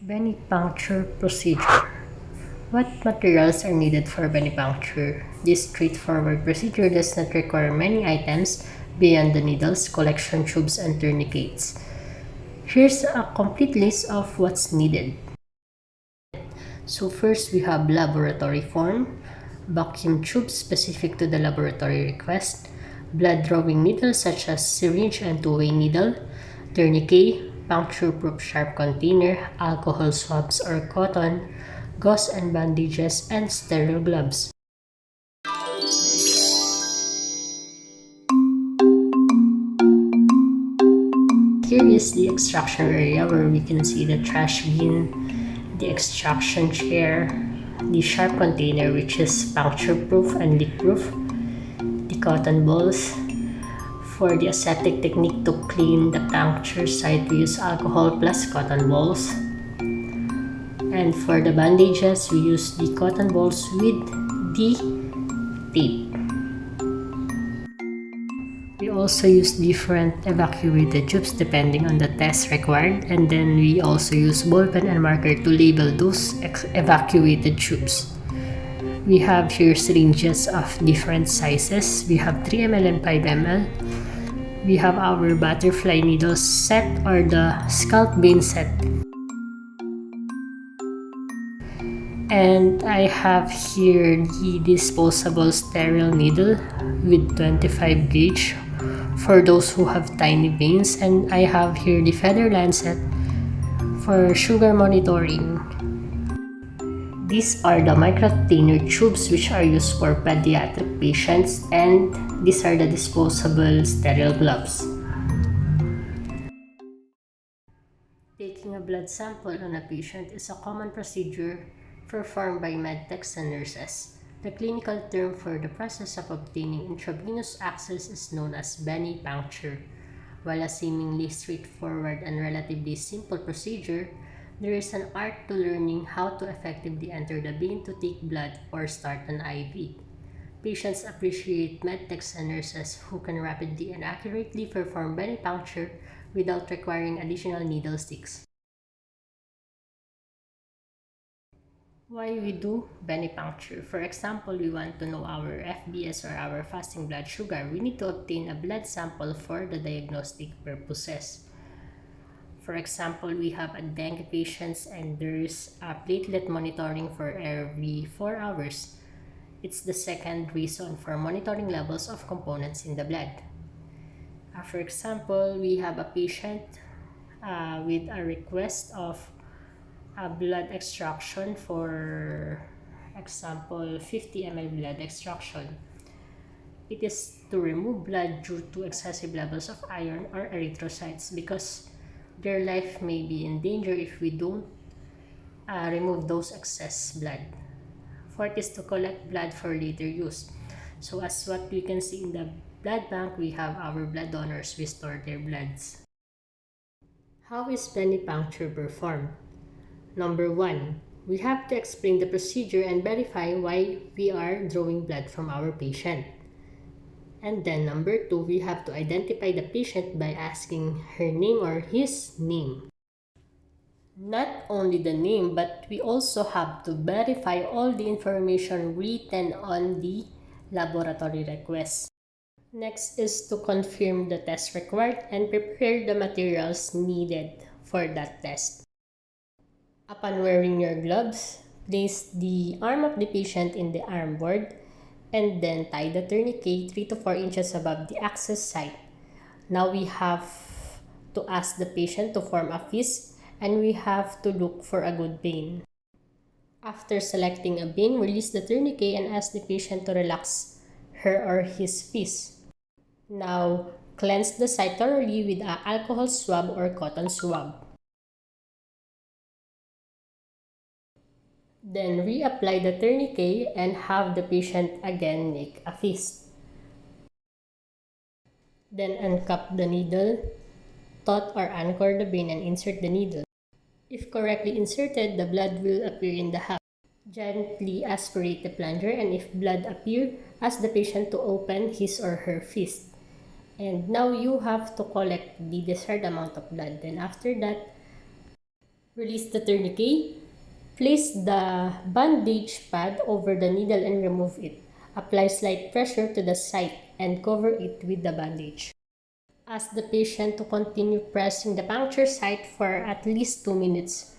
Venipuncture procedure. What materials are needed for venipuncture? This straightforward procedure does not require many items beyond the needles, collection tubes, and tourniquets. Here's a complete list of what's needed. So first we have laboratory form, vacuum tube specific to the laboratory request, blood drawing needle such as syringe and two-way needle, tourniquet, puncture-proof sharp container, alcohol swabs or cotton, gauze and bandages, and sterile gloves. Here is the extraction area where we can see the trash bin, the extraction chair, the sharp container which is puncture-proof and leak-proof, the cotton balls. For the aseptic technique to clean the puncture site, we use alcohol plus cotton balls. And for the bandages, we use the cotton balls with the tape. We also use different evacuated tubes depending on the test required, and then we also use ballpen and marker to label those evacuated tubes. We have here syringes of different sizes. We have 3 ml and 5 ml. We have our butterfly needle set or the scalp vein set. And I have here the disposable sterile needle with 25 gauge for those who have tiny veins, and I have here the feather lancet for sugar monitoring. These are the microcontainer tubes which are used for pediatric patients, and these are the disposable sterile gloves. Taking a blood sample on a patient is a common procedure performed by medtechs and nurses. The clinical term for the process of obtaining intravenous access is known as venipuncture. While a seemingly straightforward and relatively simple procedure, there is an art to learning how to effectively enter the vein to take blood or start an IV. Patients appreciate medtechs and nurses who can rapidly and accurately perform venipuncture without requiring additional needle sticks. Why we do venipuncture? For example, we want to know our FBS or our fasting blood sugar. We need to obtain a blood sample for the diagnostic purposes. For example, we have a dengue patients and there's a platelet monitoring for every 4 hours. It's the second reason for monitoring levels of components in the blood. For example, we have a patient with a request of a blood extraction, for example 50 ml blood extraction. It is to remove blood due to excessive levels of iron or erythrocytes because their life may be in danger if we don't remove those excess blood. Fourth is to collect blood for later use. So as what we can see in the blood bank, we have our blood donors, we store their bloods. How is venipuncture performed? Number 1, we have to explain the procedure and verify why we are drawing blood from our patient. And then number 2, we have to identify the patient by asking her name or his name. Not only the name, but we also have to verify all the information written on the laboratory request. Next is to confirm the test required and prepare the materials needed for that test. Upon wearing your gloves, place the arm of the patient in the arm board and then tie the tourniquet 3 to 4 inches above the access site. Now we have to ask the patient to form a fist and we have to look for a good vein. After selecting a vein, release the tourniquet and ask the patient to relax her or his fist. Now, cleanse the site thoroughly with an alcohol swab or cotton swab. Then reapply the tourniquet and have the patient again make a fist. Then uncup the needle, taut or anchor the vein and insert the needle. If correctly inserted, the blood will appear in the hub. Gently aspirate the plunger, and if blood appear, ask the patient to open his or her fist. And now you have to collect the desired amount of blood. Then after that, Release the tourniquet. Place the bandage pad over the needle and remove it. Apply slight pressure to the site and cover it with the bandage. Ask the patient to continue pressing the puncture site for at least 2 minutes.